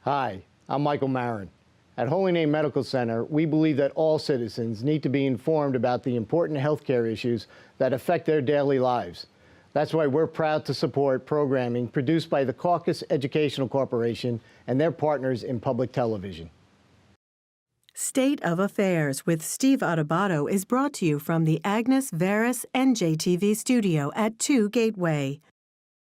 Hi, I'm Michael Marin. At Holy Name Medical Center, we believe that all citizens need to be informed about the important healthcare issues that affect their daily lives. That's why we're proud to support programming produced by the CAUCUS Educational Corporation and their partners in public television. State of Affairs with Steve Adubato is brought to you from the Agnes Veris NJTV studio at 2 Gateway.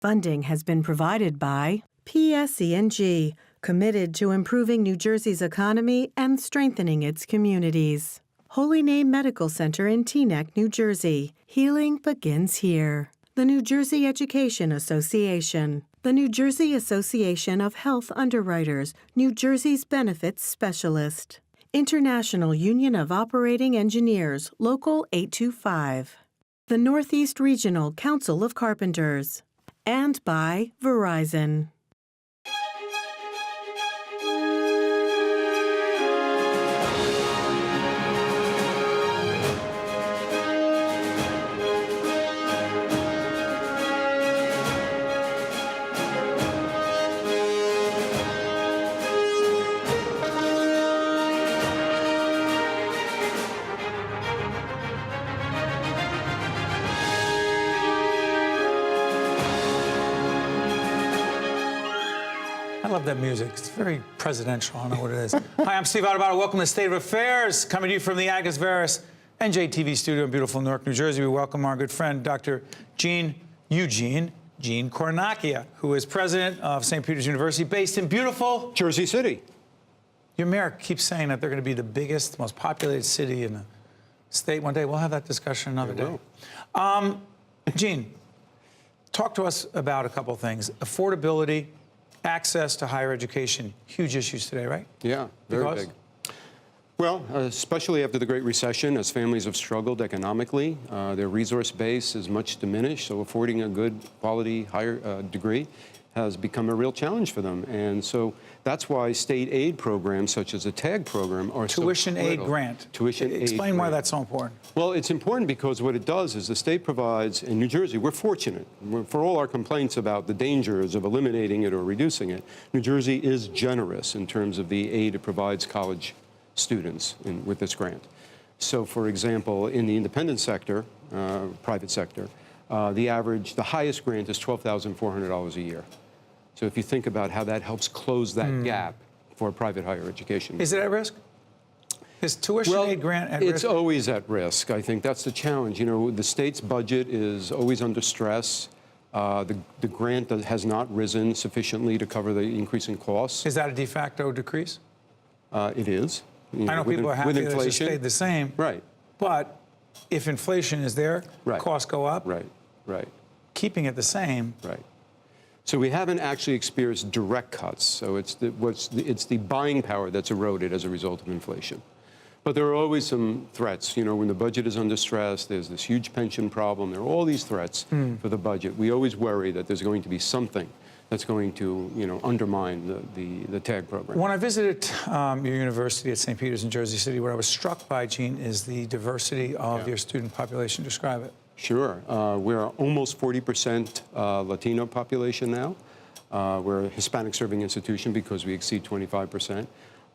Funding has been provided by PSE&G, committed to improving New Jersey's economy and strengthening its communities. Holy Name Medical Center in Teaneck, New Jersey. Healing begins here. The New Jersey Education Association. The New Jersey Association of Health Underwriters, New Jersey's benefits specialist. International Union of Operating Engineers, Local 825. The Northeast Regional Council of Carpenters. And by Verizon. I love that music. It's very presidential. I don't know what it is. Hi, I'm Steve Adubato. Welcome to State of Affairs, coming to you from the Agnes Veris NJTV studio in beautiful Newark, New Jersey. We welcome our good friend, Dr. Eugene Cornacchia, who is president of St. Peter's University, based in beautiful Jersey City. Your mayor keeps saying that they're going to be the biggest, most populated city in the state one day. We'll have that discussion another day. Gene, talk to us about a couple of things. Affordability, access to higher education, huge issues today, right? Yeah, very big. Well, especially after the Great Recession, as families have struggled economically, their resource base is much diminished, so affording a good quality higher degree has become a real challenge for them. And so that's why state aid programs such as the TAG program are tuition so aid grant. Tuition aid Explain why grant. that's so important. Well, it's important because what it does is the state provides, in New Jersey, we're fortunate. For all our complaints about the dangers of eliminating it or reducing it, New Jersey is generous in terms of the aid it provides college students with this grant. So, for example, in the independent sector, private sector, the highest grant is $12,400 a year. So if you think about how that helps close that gap for private higher education. Is it at risk? Is tuition aid grant at risk? It's always at risk. I think that's the challenge. You know, the state's budget is always under stress. The grant has not risen sufficiently to cover the increasing costs. Is that a de facto decrease? It is. I know people are happy that it stayed the same. Right. But if inflation is there, costs go up. Right. Keeping it the same. Right. So we haven't actually experienced direct cuts. So it's the buying power that's eroded as a result of inflation. But there are always some threats. You know, when the budget is under stress, there's this huge pension problem. There are all these threats for the budget. We always worry that there's going to be something that's going to, you know, undermine the TAG program. When I visited your university at St. Peter's in Jersey City, what I was struck by, Gene, is the diversity of your student population. Describe it. Sure. We're almost 40% Latino population now. We're a Hispanic serving institution because we exceed 25%.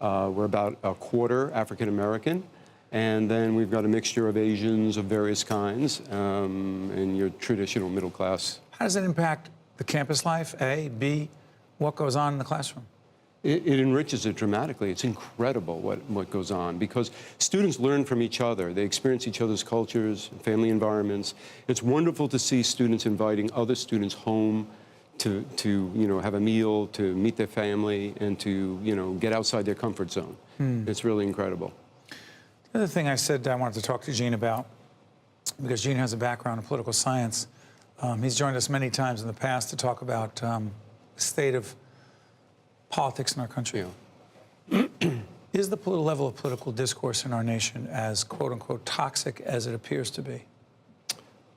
We're about a quarter African American. And then we've got a mixture of Asians of various kinds and your traditional middle class. How does it impact the campus life, A? B, what goes on in the classroom? It enriches it dramatically. It's incredible what goes on because students learn from each other. They experience each other's cultures, family environments. It's wonderful to see students inviting other students home to you know, have a meal, to meet their family, and to, you know, get outside their comfort zone. It's really incredible. The other thing I said I wanted to talk to Gene about, because Gene has a background in political science. He's joined us many times in the past to talk about the state of politics in our country. Yeah. Is the level of political discourse in our nation as, quote unquote, toxic as it appears to be?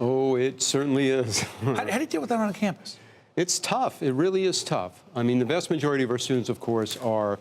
Oh, it certainly is. How do you deal with that on a campus? It's tough. It really is tough. I mean, the vast majority of our students, of course, are,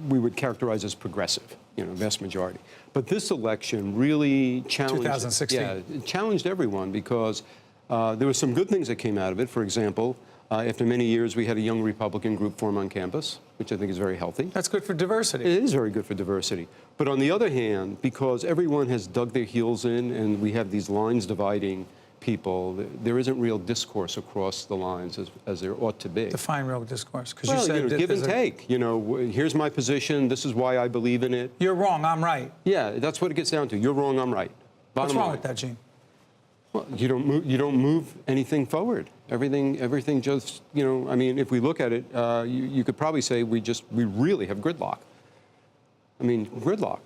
we would characterize as progressive, you know, vast majority. But this election really challenged, 2016. Yeah, it challenged everyone because there were some good things that came out of it. For example, After many years, we had a young Republican group form on campus, which I think is very healthy. That's good for diversity. It is very good for diversity. But on the other hand, because everyone has dug their heels in and we have these lines dividing people, there isn't real discourse across the lines as there ought to be. Define real discourse. Because Well, you said give and take. Here's my position. This is why I believe in it. You're wrong. I'm right. Yeah, that's what it gets down to. You're wrong. I'm right. What's wrong with that, Gene? Well, you don't move anything forward. Everything just, I mean, if we look at it, you could probably say we really have gridlock. I mean, gridlock.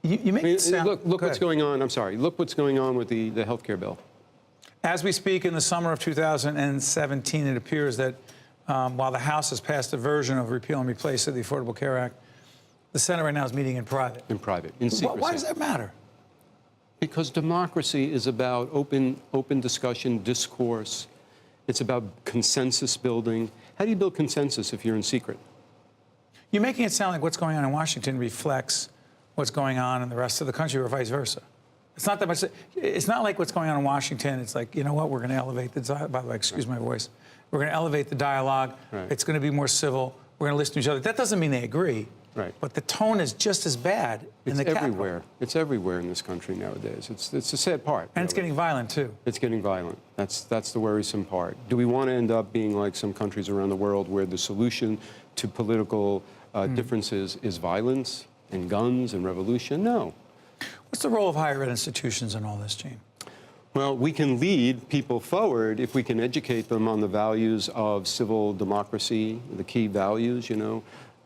You make it sound... Look what's going on. I'm sorry. Look what's going on with the health care bill. As we speak, in the summer of 2017, it appears that while the House has passed a version of repeal and replace of the Affordable Care Act, the Senate right now is meeting in private. In private, in secrecy. Why does that matter? Because democracy is about open discussion, discourse. It's about consensus building. How do you build consensus if you're in secret? You're making it sound like what's going on in Washington reflects what's going on in the rest of the country, or vice versa. It's not that much. It's not like what's going on in Washington. It's like, you know what? We're going to elevate the. By the way, excuse my voice. We're going to elevate the dialogue. Right. It's going to be more civil. We're going to listen to each other. That doesn't mean they agree. Right. But the tone is just as bad in the Capitol. Everywhere. It's everywhere in this country nowadays. It's the sad part. And it's getting violent too. It's getting violent. That's the worrisome part. Do we want to end up being like some countries around the world where the solution to political differences is violence and guns and revolution? No. What's the role of higher ed institutions in all this, Gene? Well, we can lead people forward if we can educate them on the values of civil democracy, the key values,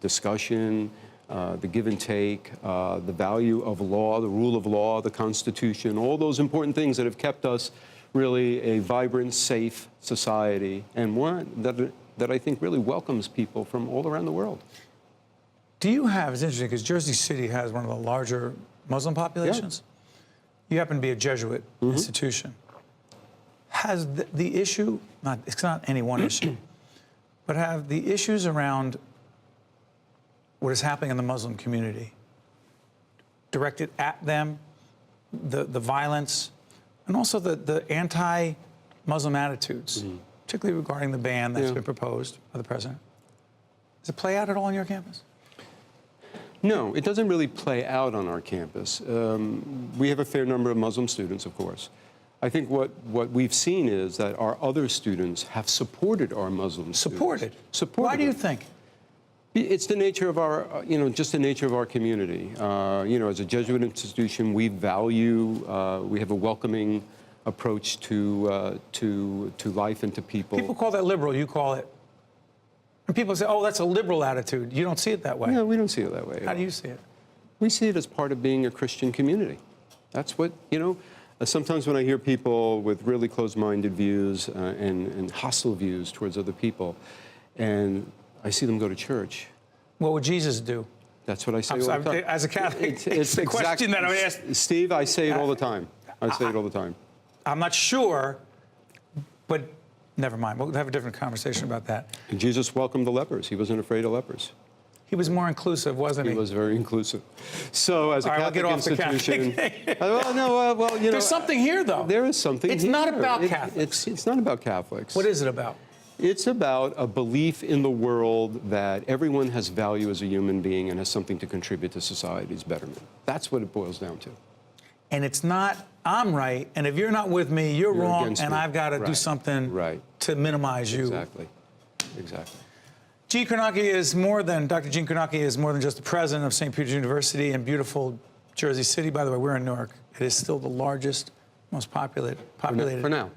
discussion, the give and take, the value of law, the rule of law, the Constitution, all those important things that have kept us really a vibrant, safe society, and one that I think really welcomes people from all around the world. Do you have, it's interesting, because Jersey City has one of the larger Muslim populations. Yeah. You happen to be a Jesuit institution. Has the issue, it's not any one issue, but have the issues around what is happening in the Muslim community directed at them, the violence, and also the anti-Muslim attitudes, particularly regarding the ban that's been proposed by the president? Does it play out at all on your campus? No, it doesn't really play out on our campus. We have a fair number of Muslim students, of course. I think what we've seen is that our other students have supported our Muslim students. Supported. Why do you think? It's the nature of our, just the nature of our community. As a Jesuit institution, we value, we have a welcoming approach to life and to people. People call that liberal. You call it. And people say, oh, that's a liberal attitude. You don't see it that way. No, we don't see it that way. How do you see it? We see it as part of being a Christian community. That's what, sometimes when I hear people with really closed-minded views and hostile views towards other people, and I see them go to church. What would Jesus do? That's what I say all the time. As a Catholic, it's the question that I would ask. Steve, I say it all the time. I say it all the time. I'm not sure, but never mind. We'll have a different conversation about that. And Jesus welcomed the lepers. He wasn't afraid of lepers. He was more inclusive, wasn't he? He was very inclusive. So, as a Catholic institution, there's something here, though. There is something. It's here. Not about Catholics. It's not about Catholics. What is it about? It's about a belief in the world that everyone has value as a human being and has something to contribute to society's betterment. That's what it boils down to. And it's not, I'm right, and if you're not with me, you're wrong, and me. I've got to do something to minimize you. Exactly. Gene Cornacchia is more than, Dr. Gene Cornacchia is more than just the president of St. Peter's University in beautiful Jersey City. By the way, we're in Newark. It is still the largest, most populated. For now.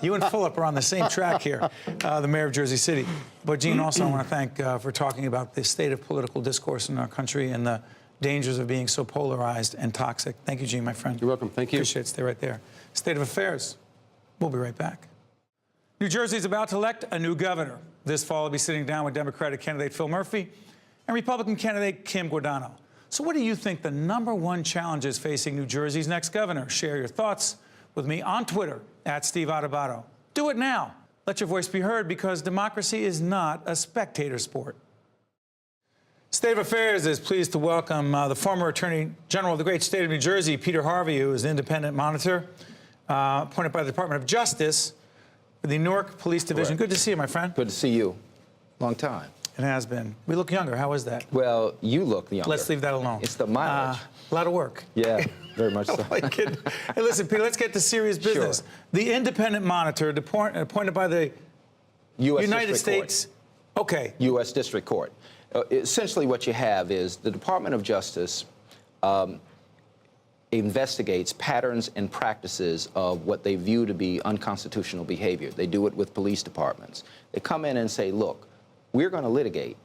You and Philip are on the same track here, the mayor of Jersey City. But Gene, also I want to thank for talking about the state of political discourse in our country and the dangers of being so polarized and toxic. Thank you, Gene, my friend. You're welcome. Thank you. Appreciate it. Stay right there. State of affairs. We'll be right back. New Jersey is about to elect a new governor. This fall, I'll be sitting down with Democratic candidate Phil Murphy and Republican candidate Kim Guadagno. So what do you think the #1 challenge is facing New Jersey's next governor? Share your thoughts with me on Twitter @SteveAutobato. Do it now. Let your voice be heard, because democracy is not a spectator sport. State of Affairs is pleased to welcome the former Attorney General of the great state of New Jersey, Peter Harvey, who is an independent monitor appointed by the Department of Justice with the Newark Police Division. Correct. Good to see you, my friend. Good to see you. Long time. It has been. We look younger. How is that? Well, you look younger. Let's leave that alone. It's the mileage. A lot of work. Yeah, very much so. Like it. Hey, listen, Peter, let's get to serious business. Sure. The independent monitor appointed by the U.S. United District States. Court. Okay. U.S. District Court. Essentially what you have is the Department of Justice investigates patterns and practices of what they view to be unconstitutional behavior. They do it with police departments. They come in and say, look, we're going to litigate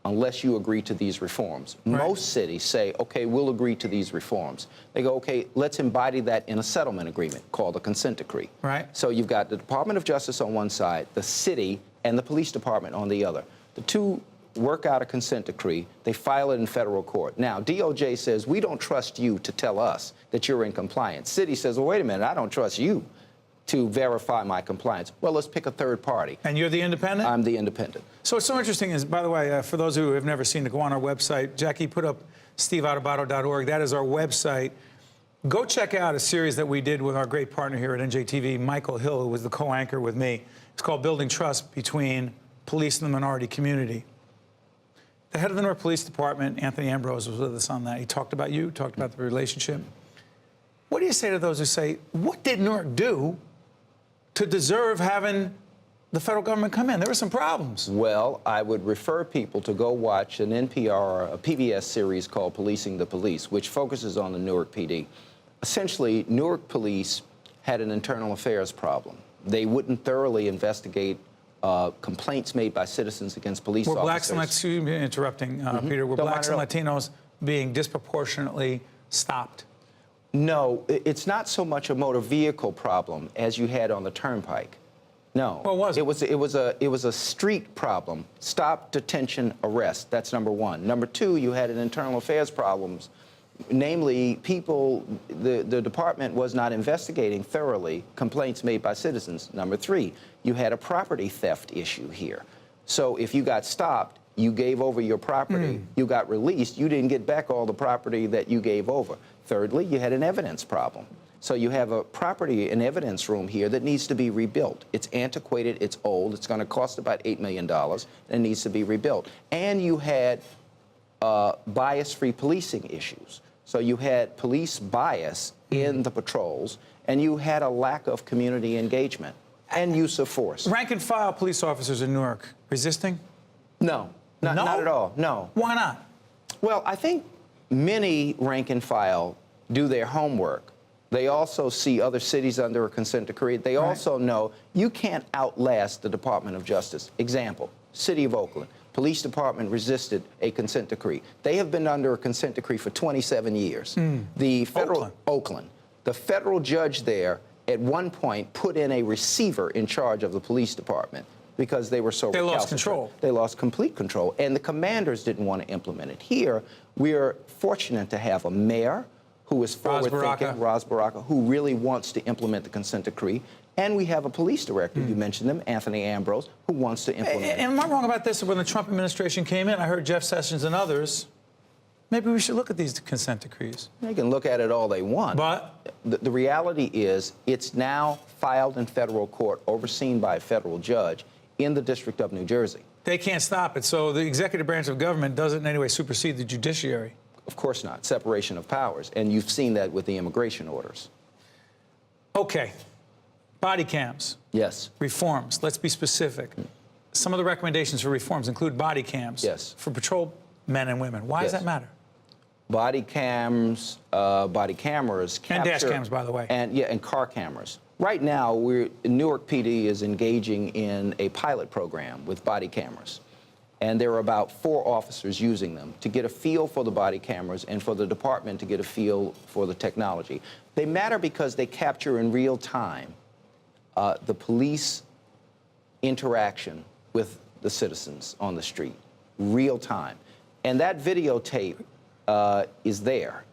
unless you agree to these reforms. Right. Most cities say, okay, we'll agree to these reforms. They go, okay, let's embody that in a settlement agreement called a consent decree. Right. So you've got the Department of Justice on one side, the city, and the police department on the other. The two work out a consent decree. They file it in federal court. Now, DOJ says, we don't trust you to tell us that you're in compliance. City says, well, wait a minute, I don't trust you to verify my compliance. Well, let's pick a third party. And you're the independent? I'm the independent. So what's so interesting is, by the way, for those who have never seen it, go on our website. Jackie put up steveadubato.org. That is our website. Go check out a series that we did with our great partner here at NJTV, Michael Hill, who was the co-anchor with me. It's called Building Trust Between Police and the Minority Community. The head of the Newark Police Department, Anthony Ambrose, was with us on that. He talked about you, talked about the relationship. What do you say to those who say, what did Newark do to deserve having the federal government come in? There were some problems. Well, I would refer people to go watch an NPR, a PBS series called Policing the Police, which focuses on the Newark PD. Essentially, Newark Police had an internal affairs problem. They wouldn't thoroughly investigate complaints made by citizens against police officers. Blacks and excuse me interrupting, Peter, were Don't blacks and mind at Latinos being disproportionately stopped? No, it's not so much a motor vehicle problem as you had on the turnpike. No. What was it? It was a street problem. Stop, detention, arrest. That's number one. Number two, you had an internal affairs problems. Namely, the department was not investigating thoroughly complaints made by citizens. Number three, you had a property theft issue here. So if you got stopped, you gave over your property, you got released, you didn't get back all the property that you gave over. Thirdly, you had an evidence problem. So you have a property and evidence room here that needs to be rebuilt. It's antiquated, it's old, it's going to cost about $8 million, and it needs to be rebuilt. And you had bias-free policing issues. So you had police bias in the patrols, and you had a lack of community engagement and use of force. Rank and file police officers in Newark resisting? No, not at all, no. Why not? Well, I think many rank and file do their homework. They also see other cities under a consent decree. They also know you can't outlast the Department of Justice. Example, City of Oakland. Police department resisted a consent decree. They have been under a consent decree for 27 years. The federal Oakland. The federal judge there at one point put in a receiver in charge of the police department because they were so They lost control. They lost complete control, and the commanders didn't want to implement it. Here, we are fortunate to have a mayor who is forward-thinking, Ras Baraka, who really wants to implement the consent decree. And we have a police director, you mentioned him, Anthony Ambrose, who wants to implement it. Am I wrong about this? When the Trump administration came in, I heard Jeff Sessions and others, maybe we should look at these consent decrees. They can look at it all they want. But the reality is it's now filed in federal court, overseen by a federal judge in the District of New Jersey. they can't stop it. So the executive branch of government doesn't in any way supersede the judiciary. Of course not. Separation of powers. And you've seen that with the immigration orders. Okay. Body cams. Yes. Reforms. Let's be specific. Some of the recommendations for reforms include body cams. Yes. For patrol men and women. Why does that matter? Body cams, body cameras capture, and dash cams, by the way. And car cameras. Right now, Newark PD is engaging in a pilot program with body cameras. And there are about 4 officers using them to get a feel for the body cameras and for the department to get a feel for the technology. They matter because they capture in real time the police interaction with the citizens on the street, real time. And that videotape is there.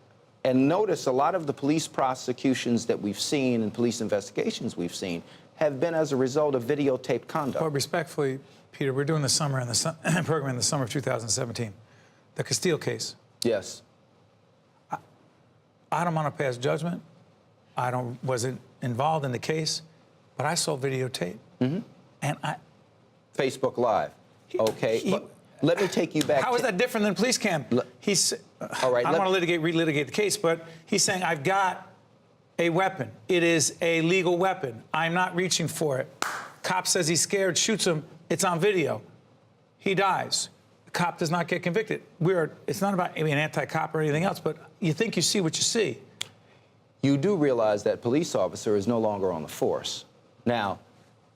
And notice a lot of the police prosecutions that we've seen and police investigations we've seen have been as a result of videotaped conduct. But respectfully, Peter, we're doing the summer in the program in the summer of 2017. The Castile case. Yes. I don't want to pass judgment. I wasn't involved in the case, but I saw videotape. And Facebook Live. Okay, but let me take you back. How is that different than police cam? He's, all right, I don't want to relitigate the case, but he's saying, I've got a weapon. It is a legal weapon. I'm not reaching for it. Cop says he's scared, shoots him. It's on video. He dies. The cop does not get convicted. It's not about being anti-cop or anything else, but you think you see what you see. You do realize that police officer is no longer on the force. Now,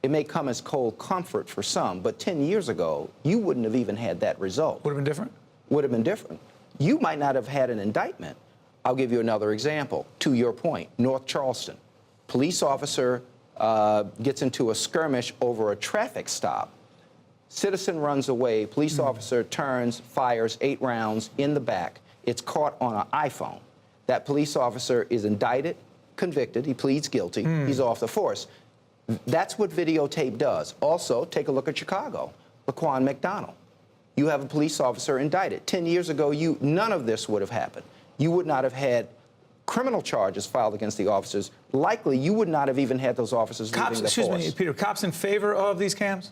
it may come as cold comfort for some, but 10 years ago, you wouldn't have even had that result. Would have been different? Would have been different. You might not have had an indictment. I'll give you another example. To your point, North Charleston. Police officer gets into a skirmish over a traffic stop. Citizen runs away. Police officer turns, fires 8 rounds in the back. It's caught on an iPhone. That police officer is indicted, convicted. He pleads guilty. He's off the force. That's what videotape does. Also, take a look at Chicago. Laquan McDonald. You have a police officer indicted. 10 years ago, none of this would have happened. You would not have had criminal charges filed against the officers. Likely, you would not have even had those officers leaving the force. Excuse me, Peter, cops in favor of these cams?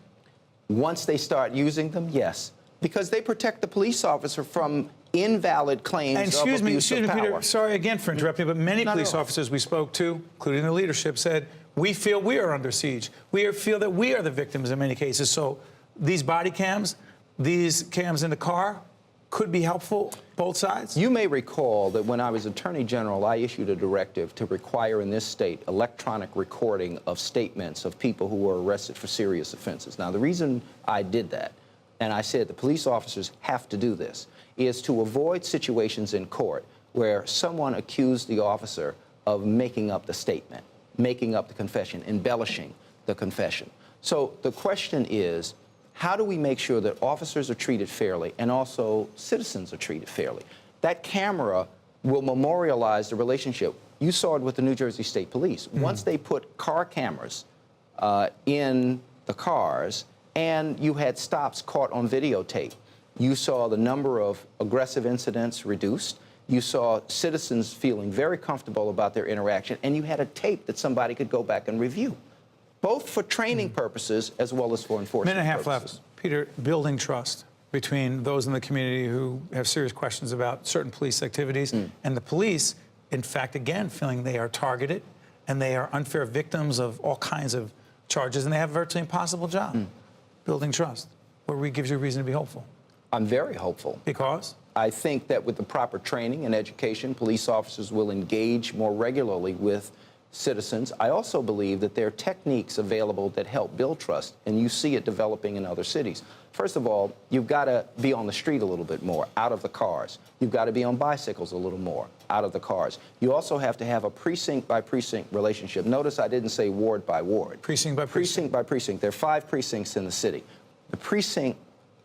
Once they start using them, yes. Because they protect the police officer from invalid claims of abuse of power. Peter, sorry again for interrupting, but many police officers we spoke to, including the leadership, said, we feel we are under siege. We feel that we are the victims in many cases. So these body cams, these cams in the car, could be helpful, both sides? You may recall that when I was Attorney General, I issued a directive to require in this state electronic recording of statements of people who were arrested for serious offenses. Now, the reason I did that, and I said the police officers have to do this, is to avoid situations in court where someone accused the officer of making up the statement, making up the confession, embellishing the confession. So the question is, how do we make sure that officers are treated fairly and also citizens are treated fairly? That camera will memorialize the relationship. You saw it with the New Jersey State Police. Once they put car cameras in the cars and you had stops caught on videotape, you saw the number of aggressive incidents reduced. You saw citizens feeling very comfortable about their interaction, and you had a tape that somebody could go back and review, both for training purposes as well as for enforcement Minute and a half purposes. left. Peter, building trust between those in the community who have serious questions about certain police activities and the police, in fact, again, feeling they are targeted and they are unfair victims of all kinds of charges, and they have a virtually impossible job. Building trust. What gives you a reason to be hopeful? I'm very hopeful. Because? I think that with the proper training and education, police officers will engage more regularly with citizens. I also believe that there are techniques available that help build trust, and you see it developing in other cities. First of all, you've got to be on the street a little bit more, out of the cars. You've got to be on bicycles a little more, out of the cars. You also have to have a precinct-by-precinct relationship. Notice I didn't say ward by ward. Precinct by precinct. Precinct by precinct. There are 5 precincts in the city. The precinct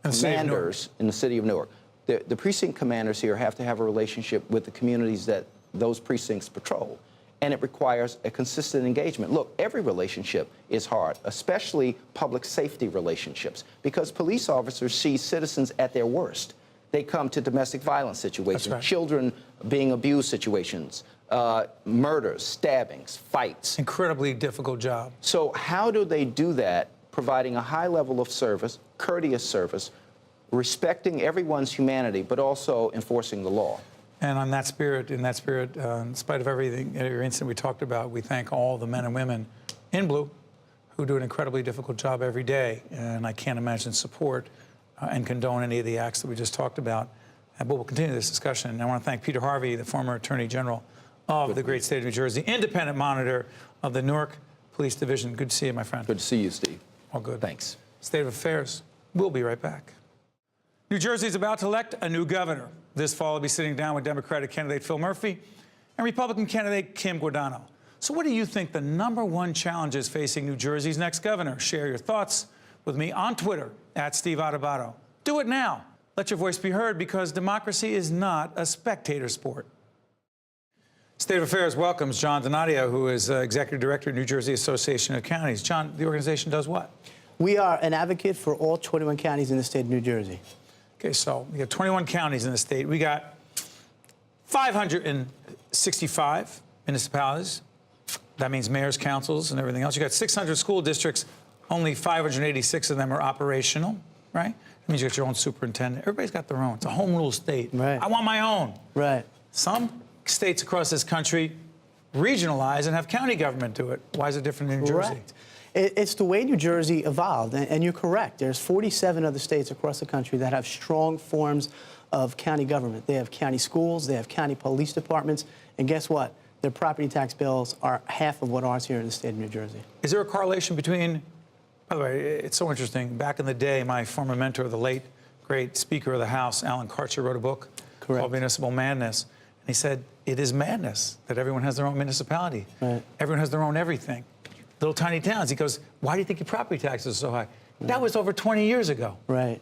commanders in the city of Newark, the precinct commanders here have to have a relationship with the communities that those precincts patrol. And it requires a consistent engagement. Look, every relationship is hard, especially public safety relationships, because police officers see citizens at their worst. They come to domestic violence situations, children being abused situations, murders, stabbings, fights. Incredibly difficult job. So how do they do that, providing a high level of service, courteous service, respecting everyone's humanity, but also enforcing the law? And in that spirit, in spite of everything, every incident we talked about, we thank all the men and women in blue who do an incredibly difficult job every day. And I can't imagine support and condone any of the acts that we just talked about. But we'll continue this discussion. And I want to thank Peter Harvey, the former Attorney General of the great state of New Jersey, independent monitor of the Newark Police Division. Good to see you, my friend. Good to see you, Steve. All good. Thanks. State of Affairs. We'll be right back. New Jersey is about to elect a new governor. This fall, I'll be sitting down with Democratic candidate Phil Murphy and Republican candidate Kim Guadagno. So what do you think the #1 challenge is facing New Jersey's next governor? Share your thoughts with me on Twitter @Steve Adubato. Do it now. Let your voice be heard, because democracy is not a spectator sport. State of Affairs welcomes John Donnadio, who is Executive Director of New Jersey Association of Counties. John, the organization does what? We are an advocate for all 21 counties in the state of New Jersey. Okay, so we got 21 counties in the state. We got 565 municipalities. That means mayors, councils, and everything else. You got 600 school districts. only 586 of them are operational, right? That means you got your own superintendent. Everybody's got their own. It's a home rule state. Right. I want my own. Right. Some states across this country regionalize and have county government do it. Why is it different in New Jersey? Correct. It's the way New Jersey evolved, and you're correct. There's 47 other states across the country that have strong forms of county government. They have county schools, they have county police departments, and guess what? Their property tax bills are half of what ours here in the state of New Jersey. Is there a correlation between, by the way, it's so interesting. Back in the day, my former mentor, the late, great Speaker of the House, Alan Karcher, wrote a book called Municipal Madness. And he said, it is madness that everyone has their own municipality. Right. Everyone has their own everything. Little tiny towns. He goes, why do you think your property taxes are so high? Right. That was over 20 years ago. Right.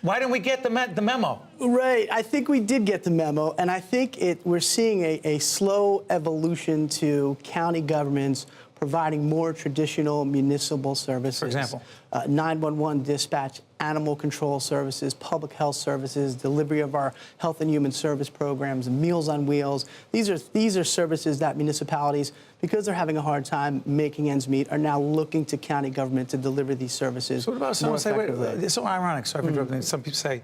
Why didn't we get the memo? Right. I think we did get the memo, and I think we're seeing a slow evolution to county governments providing more traditional municipal services. For example? 911 dispatch, animal control services, public health services, delivery of our health and human service programs, Meals on Wheels. These are services that municipalities, because they're having a hard time making ends meet, are now looking to county government to deliver these services. So what about someone say, wait, it's so ironic, sorry for interrupting. Some people say,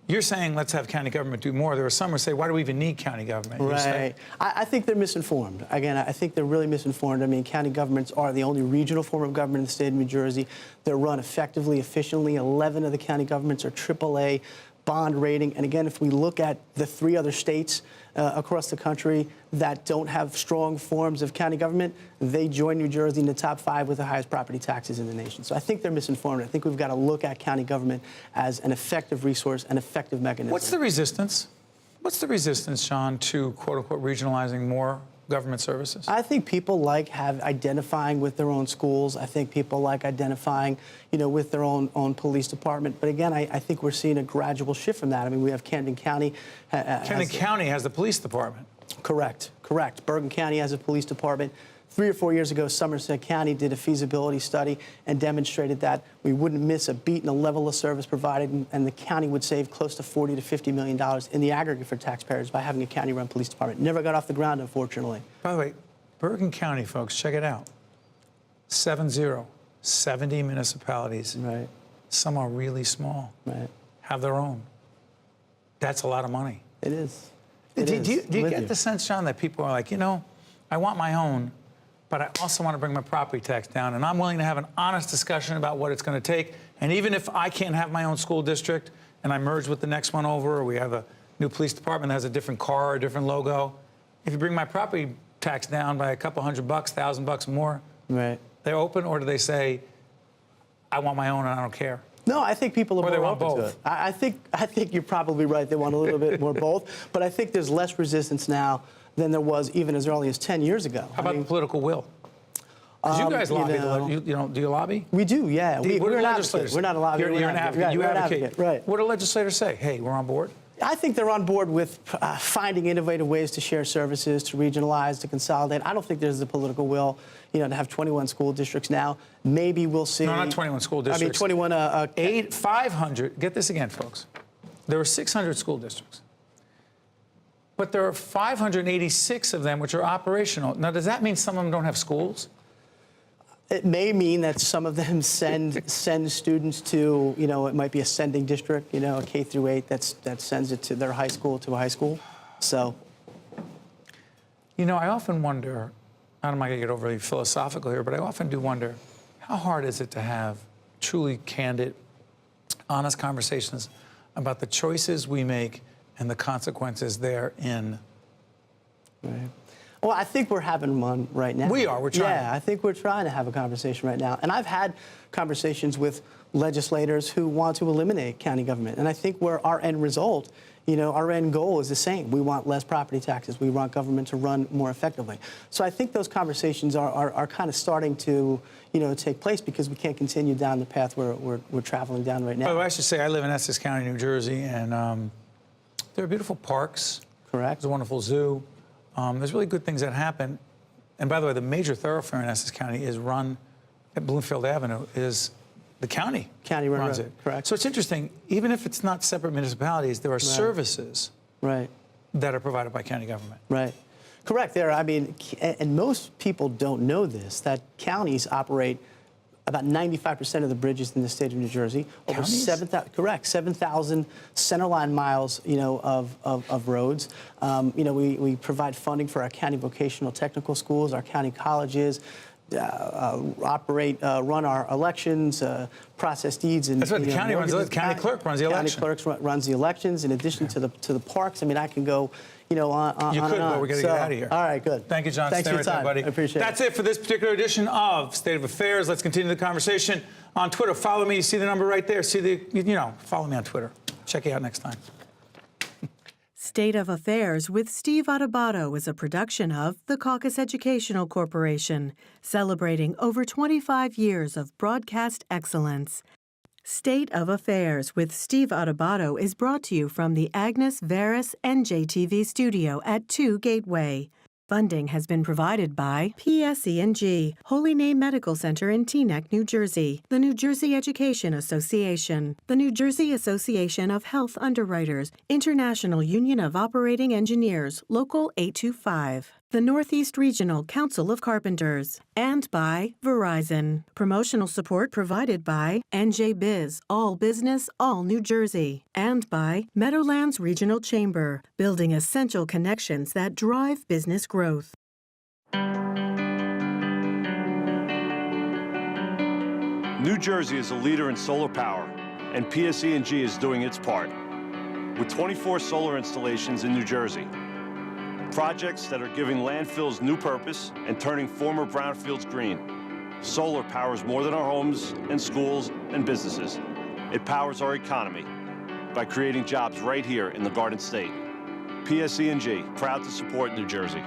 you're saying let's have county government do more. There are some who say, why do we even need county government? Right. I think they're misinformed. Again, I think they're really misinformed. I mean, county governments are the only regional form of government in the state of New Jersey. They're run effectively, efficiently. 11 of the county governments are AAA bond rating. And again, if we look at the 3 other states across the country that don't have strong forms of county government, they join New Jersey in the top 5 with the highest property taxes in the nation. So I think they're misinformed. I think we've got to look at county government as an effective resource, an effective mechanism. What's the resistance? What's the resistance, Sean, to quote-unquote regionalizing more government services? I think people like identifying with their own schools. I think people like identifying, with their own police department. But again, I think we're seeing a gradual shift from that. I mean, we have Camden County. Camden County has the police department. Correct. Bergen County has a police department. 3 or 4 years ago, Somerset County did a feasibility study and demonstrated that we wouldn't miss a beat in the level of service provided, and the county would save close to $40 to $50 million in the aggregate for taxpayers by having a county-run police department. Never got off the ground, unfortunately. By the way, Bergen County, folks, check it out. 70 municipalities. Right. Some are really small. Right. Have their own. That's a lot of money. It is. Do you get the sense, John, that people are like, I want my own, but I also want to bring my property tax down, and I'm willing to have an honest discussion about what it's going to take. And even if I can't have my own school district and I merge with the next one over, or we have a new police department that has a different car or a different logo, if you bring my property tax down by a couple $100, $1,000 more, right, they're open, or do they say, I want my own and I don't care? No, I think people are more open to it. Both. I think you're probably right. They want a little bit more both. But I think there's less resistance now than there was even as early as 10 years ago. How about the political will? Because you guys lobby. Do you lobby? We do, yeah. We're an advocate. We're not a lobby. You're an advocate. You advocate. Right. What do legislators say? Hey, we're on board? I think they're on board with finding innovative ways to share services, to regionalize, to consolidate. I don't think there's the political will, to have 21 school districts now. Maybe we'll see. No, not 21 school districts. I mean, 21. 500. Get this again, folks. There are 600 school districts. But there are 586 of them which are operational. Now, does that mean some of them don't have schools? It may mean that some of them send students to, it might be a sending district, a K through 8 that sends it to their high school, to a high school. So, I often wonder, I'm not going to get overly philosophical here, but I often do wonder, how hard is it to have truly candid, honest conversations about the choices we make and the consequences therein? Right. Well, I think we're having one right now. We are. We're trying. Yeah, I think we're trying to have a conversation right now. And I've had conversations with legislators who want to eliminate county government. And I think our end result, our end goal is the same. We want less property taxes. We want government to run more effectively. So I think those conversations are kind of starting to, take place, because we can't continue down the path we're traveling down right now. By the way, I should say I live in Essex County, New Jersey, and there are beautiful parks. Correct. There's a wonderful zoo. There's really good things that happen. And by the way, the major thoroughfare in Essex County is run at Bloomfield Avenue, is the county. County runs road, it. correct. So it's interesting, even if it's not separate municipalities, there are services that are provided by county government. Right. Correct. And most people don't know this, that counties operate about 95% of the bridges in the state of New Jersey. Over Counties? 7,000 centerline miles, of roads. We provide funding for our county vocational technical schools, our county colleges, run our elections, process deeds, and that's what the county runs. The county clerk runs the election. County clerk runs the elections. In addition to the parks, I mean, I can go, on You on could, and on. but we're going to get out of here. All right, good. Thank you, John. Thanks Stay for your right there, time. buddy. I appreciate That's it. it for this particular edition of State of Affairs. Let's continue the conversation on Twitter. Follow me. You see the number right there. See the, follow me on Twitter. Check you out next time. State of Affairs with Steve Adubato is a production of the CAUCUS Educational Corporation, celebrating over 25 years of broadcast excellence. State of Affairs with Steve Adubato is brought to you from the Agnes Veris NJTV studio at 2 Gateway. Funding has been provided by PSE&G, Holy Name Medical Center in Teaneck, New Jersey, the New Jersey Education Association, the New Jersey Association of Health Underwriters, International Union of Operating Engineers, Local 825, the Northeast Regional Council of Carpenters, and by Verizon. Promotional support provided by NJBIZ, All Business, All New Jersey, and by Meadowlands Regional Chamber, building essential connections that drive business growth. New Jersey is a leader in solar power, and PSE&G is doing its part. With 24 solar installations in New Jersey, projects that are giving landfills new purpose and turning former brownfields green. Solar powers more than our homes and schools and businesses. It powers our economy by creating jobs right here in the Garden State. PSE&G, proud to support New Jersey.